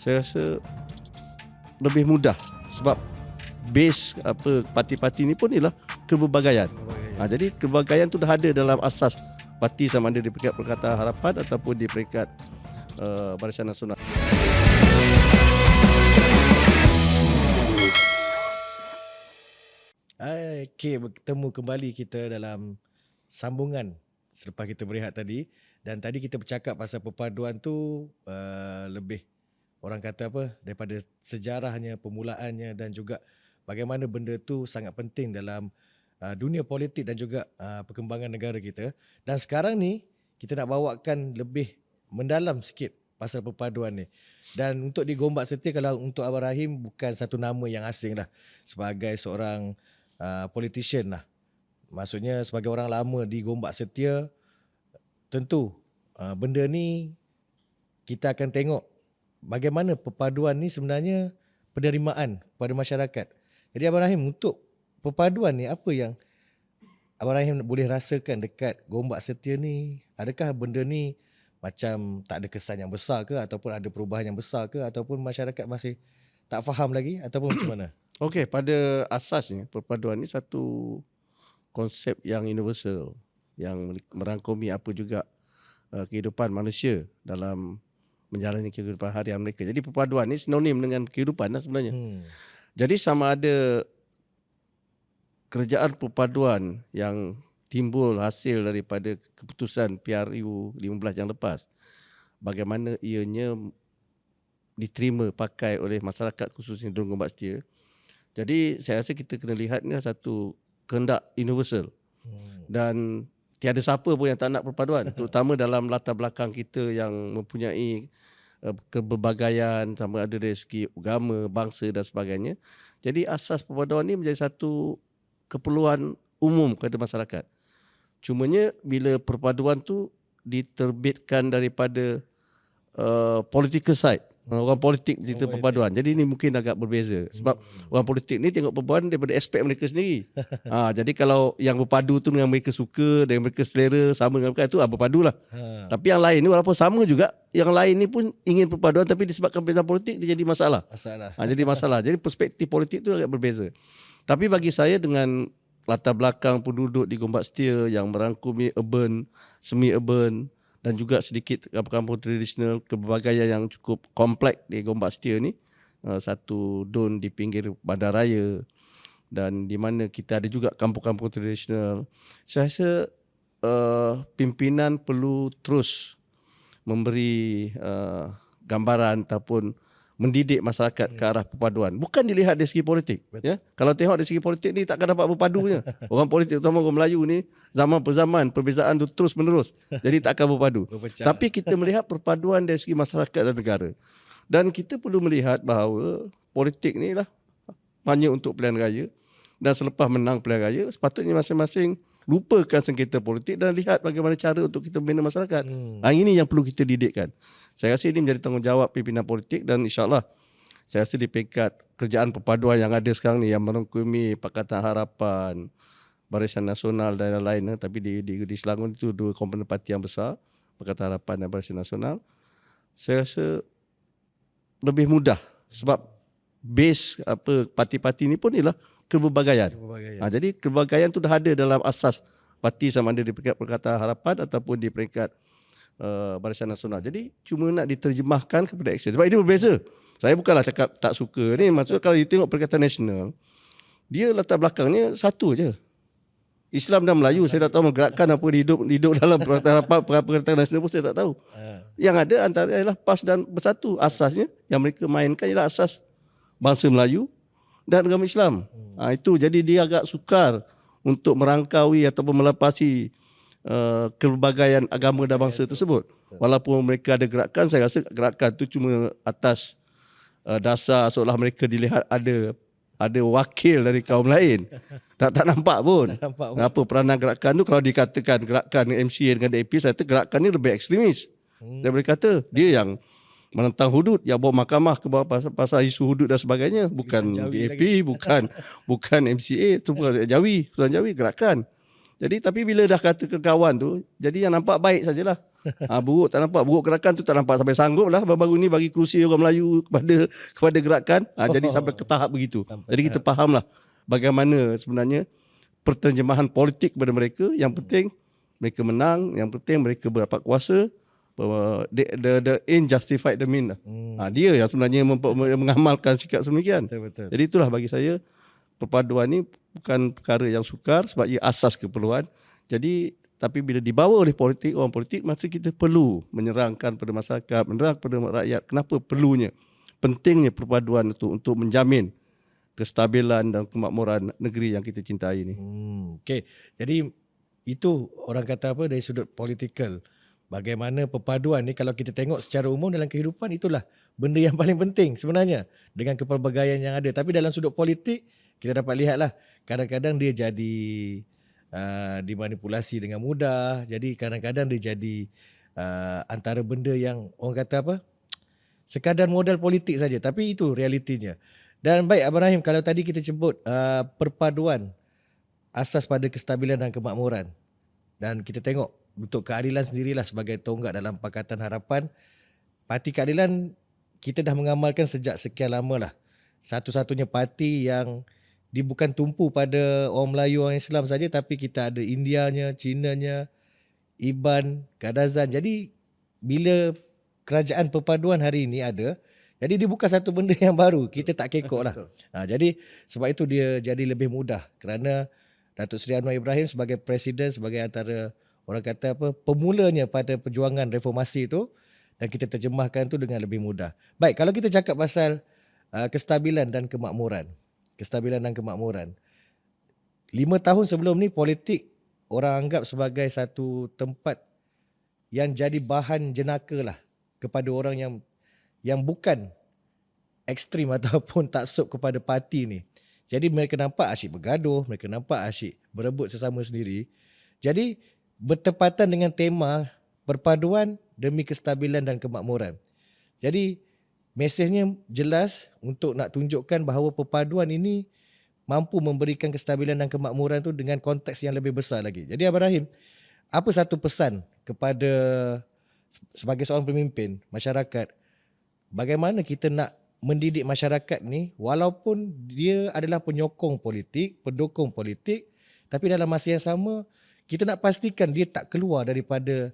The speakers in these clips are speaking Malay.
Saya rasa lebih mudah sebab base parti-parti ni pun ialah keberbagaian. Jadi keberbagaian tu dah ada dalam asas parti, sama ada di peringkat Perkataan Harapan ataupun di peringkat Barisan Nasional. Okey, bertemu kembali kita dalam sambungan selepas kita berehat tadi. Dan tadi kita bercakap pasal perpaduan tu lebih, orang kata apa, daripada sejarahnya, permulaannya dan juga bagaimana benda tu sangat penting dalam dunia politik dan juga perkembangan negara kita. Dan sekarang ni kita nak bawakan lebih mendalam sikit pasal perpaduan ni. Dan untuk di Gombak Setia, kalau untuk Abang Rahim, bukan satu nama yang asing lah sebagai seorang politician lah. Maksudnya sebagai orang lama di Gombak Setia, tentu benda ni kita akan tengok bagaimana perpaduan ni sebenarnya penerimaan kepada masyarakat. Jadi Abang Rahim, untuk perpaduan ni, apa yang Abang Rahim boleh rasakan dekat Gombak Setia ni? Adakah benda ni macam tak ada kesan yang besar ke, ataupun ada perubahan yang besar ke, ataupun masyarakat masih tak faham lagi, ataupun macam mana? Okey, pada asasnya perpaduan ni satu konsep yang universal yang merangkumi apa juga kehidupan manusia dalam menjalani kehidupan harian mereka. Jadi perpaduan ni sinonim dengan kehidupan lah sebenarnya. Jadi sama ada kerjaan perpaduan yang timbul hasil daripada keputusan PRU 15 yang lepas, bagaimana ianya diterima pakai oleh masyarakat khususnya di Gombak Setia. Jadi saya rasa kita kena lihat ni satu kehendak universal. Dan tiada siapa pun yang tak nak perpaduan, terutama dalam latar belakang kita yang mempunyai keberbagaian, sama ada dari segi agama, bangsa dan sebagainya. Jadi asas perpaduan ni menjadi satu keperluan umum kepada masyarakat. Cumanya bila perpaduan tu diterbitkan daripada political side, orang politik cerita perpaduan. Jadi ini mungkin agak berbeza. Sebab orang politik ni tengok perpaduan daripada aspek mereka sendiri. Jadi kalau yang berpadu tu dengan mereka suka, dan mereka selera sama dengan mereka, itu berpadu lah. Tapi yang lain ni walaupun sama juga, yang lain ni pun ingin perpaduan, tapi disebabkan perbezaan politik dia jadi masalah. Jadi masalah. Jadi perspektif politik tu agak berbeza. Tapi bagi saya, dengan latar belakang penduduk di Gombak Setia yang merangkumi urban, semi-urban dan juga sedikit kampung-kampung tradisional, keberbagaian yang cukup kompleks di Gombak Setia ni, satu don di pinggir bandaraya dan di mana kita ada juga kampung-kampung tradisional. Saya rasa pimpinan perlu terus memberi gambaran ataupun mendidik masyarakat ke arah perpaduan. Bukan dilihat dari segi politik. Ya? Kalau tengok dari segi politik ni takkan dapat berpadunya. Orang politik, terutama orang Melayu ni, zaman per zaman perbezaan tu terus menerus. Jadi tak akan berpadu. Tapi kita melihat perpaduan dari segi masyarakat dan negara. Dan kita perlu melihat bahawa politik ni lah hanya untuk pilihan raya. Dan selepas menang pilihan raya, sepatutnya masing-masing lupakan sengketa politik dan lihat bagaimana cara untuk kita membina masyarakat. Ini yang perlu kita didikkan. Saya rasa ini menjadi tanggungjawab pimpinan politik, dan insyaAllah saya rasa di peringkat kerjaan perpaduan yang ada sekarang ni, yang merangkumi Pakatan Harapan, Barisan Nasional dan lain-lain, tapi di Selangor itu dua komponen parti yang besar, Pakatan Harapan dan Barisan Nasional, saya rasa lebih mudah sebab base parti-parti ni pun ialah keberbagaian. Jadi keberbagaian tu dah ada dalam asas parti, sama ada di peringkat Perkataan Harapan ataupun di peringkat Barisan Nasional. Jadi cuma nak diterjemahkan kepada action. Sebab ini berbeza. Saya bukanlah cakap tak suka ni, maksudnya kalau you tengok Perkataan Nasional, dia latar belakangnya satu je, Islam dan Melayu. Saya tak tahu menggerakkan apa hidup dalam Perkataan Nasional pun saya tak tahu. Yang ada antara ialah PAS dan Bersatu. Asasnya yang mereka mainkan ialah asas bangsa Melayu dan agama Islam. Itu jadi dia agak sukar untuk merangkaui ataupun melepasi keberbagaian agama dan bangsa tersebut. Walaupun mereka ada gerakan, saya rasa gerakan itu cuma atas dasar seolah mereka dilihat ada wakil dari kaum lain. Tak nampak pun. Apa peranan gerakan tu. Kalau dikatakan gerakan MCA dengan DAP, saya kata gerakan ni lebih ekstremis. Saya boleh kata dia yang menentang hudud, yang bawa mahkamah ke bawah pasal isu hudud dan sebagainya. Bukan DAP, bukan MCA, itu Sultan Jawi gerakan. Jadi tapi bila dah kata ke kawan tu, jadi yang nampak baik sajalah. Buruk tak nampak. Buruk gerakan tu tak nampak sampai sanggup lah baru-baru ni bagi kerusi orang Melayu kepada gerakan. Jadi sampai ke tahap begitu. Sampai Jadi kita faham lah bagaimana sebenarnya perterjemahan politik kepada mereka. Yang penting mereka menang, yang penting mereka berdapat kuasa. The end justified the mean lah. Dia yang sebenarnya mengamalkan sikap sedemikian. Betul. Jadi itulah bagi saya perpaduan ni bukan perkara yang sukar sebab ia asas keperluan. Jadi tapi bila dibawa oleh orang politik, masa kita perlu menyerangkan pada masyarakat, menerang kepada rakyat kenapa perlunya, pentingnya perpaduan itu untuk menjamin kestabilan dan kemakmuran negeri yang kita cintai ni. Okey. Jadi itu orang kata apa dari sudut politikal. Bagaimana perpaduan ni kalau kita tengok secara umum dalam kehidupan itulah benda yang paling penting sebenarnya dengan kepelbagaian yang ada. Tapi dalam sudut politik kita dapat lihatlah kadang-kadang dia jadi dimanipulasi dengan mudah. Jadi kadang-kadang dia jadi antara benda yang orang kata apa? Sekadar modal politik saja. Tapi itu realitinya. Dan baik Abang Rahim, kalau tadi kita sebut perpaduan asas pada kestabilan dan kemakmuran. Dan kita tengok untuk keadilan sendirilah sebagai tonggak dalam Pakatan Harapan. Parti Keadilan kita dah mengamalkan sejak sekian lama lah. Satu-satunya parti yang dia bukan tumpu pada orang Melayu, orang Islam saja, tapi kita ada Indianya, Cinanya, Iban, Kadazan. Jadi bila kerajaan perpaduan hari ini ada, jadi dia bukan satu benda yang baru. Kita tak kekok lah. Jadi sebab itu dia jadi lebih mudah kerana Datuk Seri Anwar Ibrahim sebagai presiden, sebagai antara orang kata apa pemulanya pada perjuangan reformasi itu, dan kita terjemahkan tu dengan lebih mudah. Baik, kalau kita cakap pasal kestabilan dan kemakmuran. 5 tahun sebelum ni politik orang anggap sebagai satu tempat yang jadi bahan jenaka lah kepada orang yang bukan ekstrim ataupun taksub kepada parti ni. Jadi mereka nampak asyik bergaduh, mereka nampak asyik berebut sesama sendiri. Jadi bertepatan dengan tema perpaduan demi kestabilan dan kemakmuran. Jadi mesejnya jelas untuk nak tunjukkan bahawa perpaduan ini mampu memberikan kestabilan dan kemakmuran tu dengan konteks yang lebih besar lagi. Jadi Abang Rahim, apa satu pesan kepada sebagai seorang pemimpin masyarakat, bagaimana kita nak mendidik masyarakat ni walaupun dia adalah penyokong politik, pendukung politik, tapi dalam masa yang sama kita nak pastikan dia tak keluar daripada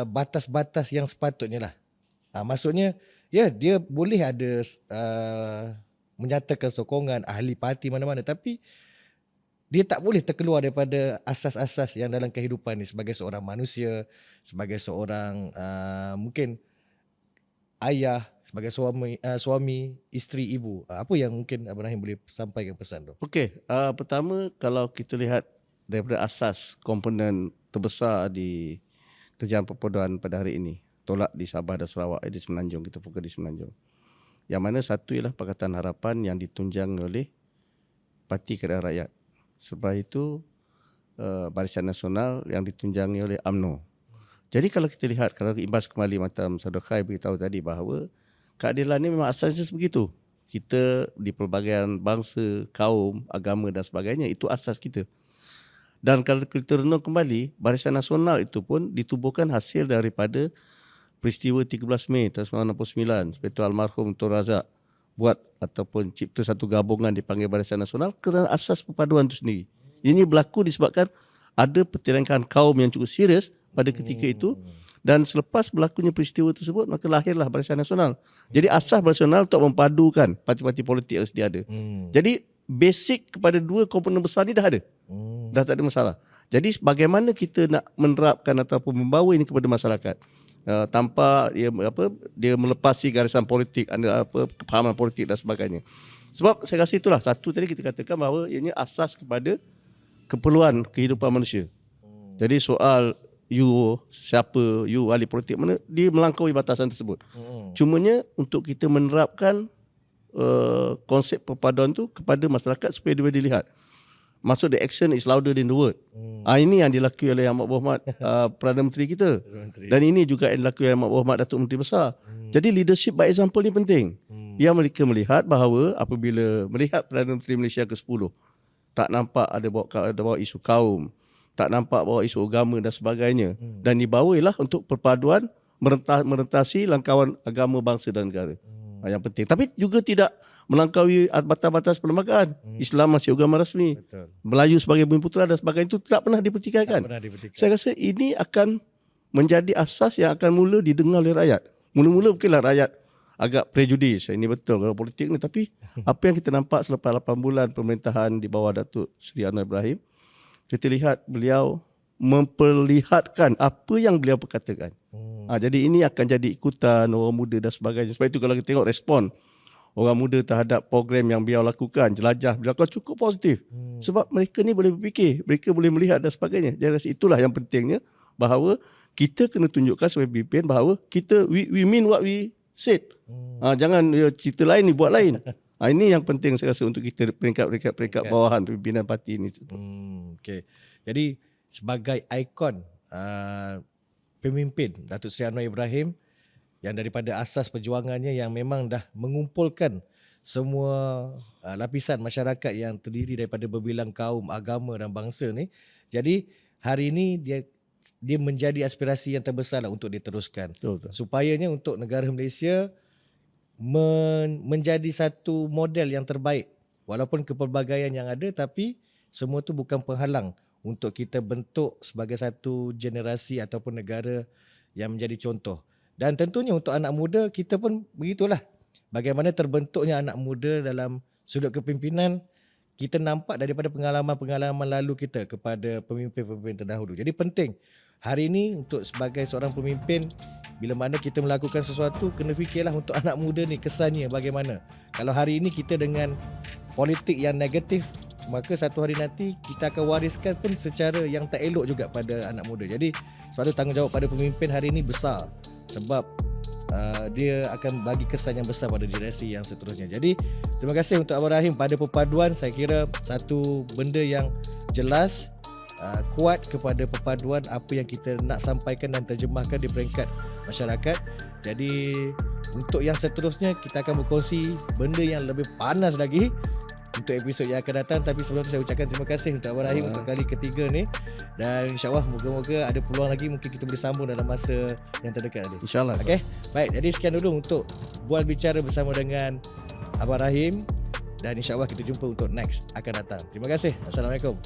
batas-batas yang sepatutnya lah. Maksudnya dia boleh ada menyatakan sokongan ahli parti mana-mana, tapi dia tak boleh terkeluar daripada asas-asas yang dalam kehidupan ni sebagai seorang manusia, sebagai seorang mungkin ayah, sebagai suami, isteri, ibu. Apa yang mungkin Abang Rahim boleh sampaikan pesan tu? Okey, pertama kalau kita lihat daripada asas komponen terbesar di kerjaan perpaduan pada hari ini, tolak di Sabah dan Sarawak, di Semenanjung, kita fokus di Semenanjung. Yang mana satu ialah Pakatan Harapan yang ditunjang oleh Parti Keadilan Rakyat. Sebab itu Barisan Nasional yang ditunjangi oleh UMNO. Jadi kalau kita lihat, kalau imbas kembali macam Saudara Khai beritahu tadi bahawa keadilan ini memang asasnya sebegitu. Kita di pelbagai bangsa, kaum, agama dan sebagainya, itu asas kita. Dan kalau kita renung kembali, Barisan Nasional itu pun ditubuhkan hasil daripada peristiwa 13 Mei tahun 1969. Seperti itu almarhum Tun Razak buat ataupun cipta satu gabungan dipanggil Barisan Nasional kerana asas perpaduan itu sendiri. Ini berlaku disebabkan ada pertelengkahan kaum yang cukup serius pada ketika itu, dan selepas berlakunya peristiwa tersebut maka lahirlah Barisan Nasional. Jadi asas Barisan Nasional untuk mempadukan parti-parti politik yang sedia ada. Jadi basic kepada dua komponen besar ni dah ada. Dah tak ada masalah. Jadi bagaimana kita nak menerapkan ataupun membawa ini kepada masyarakat tanpa dia melepasi garisan politik, kepahaman politik dan sebagainya. Sebab saya rasa itulah satu tadi kita katakan bahawa ianya asas kepada keperluan kehidupan manusia. Jadi soal siapa ahli politik mana, dia melangkaui batasan tersebut. Cumanya untuk kita menerapkan konsep perpaduan tu kepada masyarakat supaya dia boleh dilihat. Maksud the action is louder than the word. Ini yang dilakui oleh Yang Berhormat Perdana Menteri kita. Dan ini juga yang dilakui oleh Yang Berhormat Datuk Menteri Besar. Jadi leadership by example ni penting. Yang mereka melihat bahawa apabila melihat Perdana Menteri Malaysia ke-10 tak nampak ada bawa isu kaum, tak nampak bawa isu agama dan sebagainya. Dan dibawailah untuk perpaduan merentasi langkauan agama, bangsa dan negara. Yang penting. Tapi juga tidak melangkaui batas-batas perlembagaan. Islam masih agama rasmi. Betul. Melayu sebagai bumi putera dan sebagainya itu tidak pernah dipertikaikan. Tak pernah dipertikaikan. Saya rasa ini akan menjadi asas yang akan mula didengar oleh rakyat. Mula-mula mungkinlah rakyat agak prejudis. Ini betul kalau politik ni. Tapi apa yang kita nampak selepas 8 bulan pemerintahan di bawah Datuk Seri Anwar Ibrahim, kita lihat beliau memperlihatkan apa yang beliau perkatakan. Jadi ini akan jadi ikutan orang muda dan sebagainya. Sebab itu kalau kita tengok respon orang muda terhadap program yang beliau lakukan, jelajah beliau cukup positif. Sebab mereka ni boleh berfikir, mereka boleh melihat dan sebagainya. Jadi rasa itulah yang pentingnya, bahawa kita kena tunjukkan sebagai pemimpin bahawa kita we mean what we said. Jangan cerita lain ni buat lain. Ini yang penting saya rasa untuk kita peringkat bawahan pimpinan parti ini. Okay. Jadi sebagai ikon pemimpin Datuk Seri Anwar Ibrahim yang daripada asas perjuangannya yang memang dah mengumpulkan semua lapisan masyarakat yang terdiri daripada berbilang kaum, agama dan bangsa ni. Jadi hari ini dia menjadi aspirasi yang terbesar untuk diteruskan. Betul. Supayanya untuk negara Malaysia menjadi satu model yang terbaik. Walaupun kepelbagaian yang ada, tapi semua tu bukan penghalang untuk kita bentuk sebagai satu generasi ataupun negara yang menjadi contoh. Dan tentunya untuk anak muda, kita pun begitulah. Bagaimana terbentuknya anak muda dalam sudut kepimpinan, kita nampak daripada pengalaman-pengalaman lalu kita kepada pemimpin-pemimpin terdahulu. Jadi penting hari ini untuk sebagai seorang pemimpin, bila mana kita melakukan sesuatu, kena fikirlah untuk anak muda ni kesannya bagaimana. Kalau hari ini kita dengan politik yang negatif, maka satu hari nanti kita akan wariskan pun secara yang tak elok juga pada anak muda. Jadi sebab tu tanggungjawab pada pemimpin hari ini besar, sebab dia akan bagi kesan yang besar pada generasi yang seterusnya. Jadi terima kasih untuk Abang Rahim pada perpaduan. Saya kira satu benda yang jelas, kuat kepada perpaduan apa yang kita nak sampaikan dan terjemahkan di peringkat masyarakat. Jadi untuk yang seterusnya kita akan berkongsi benda yang lebih panas lagi untuk episod yang akan datang. Tapi sebelum tu saya ucapkan terima kasih untuk Abang Rahim untuk kali ketiga ni. Dan insyaAllah moga-moga ada peluang lagi, mungkin kita boleh sambung dalam masa yang terdekat ni. InsyaAllah. Okay, baik, jadi sekian dulu untuk Bual Bicara bersama dengan Abang Rahim. Dan insyaAllah kita jumpa untuk next akan datang. Terima kasih. Assalamualaikum.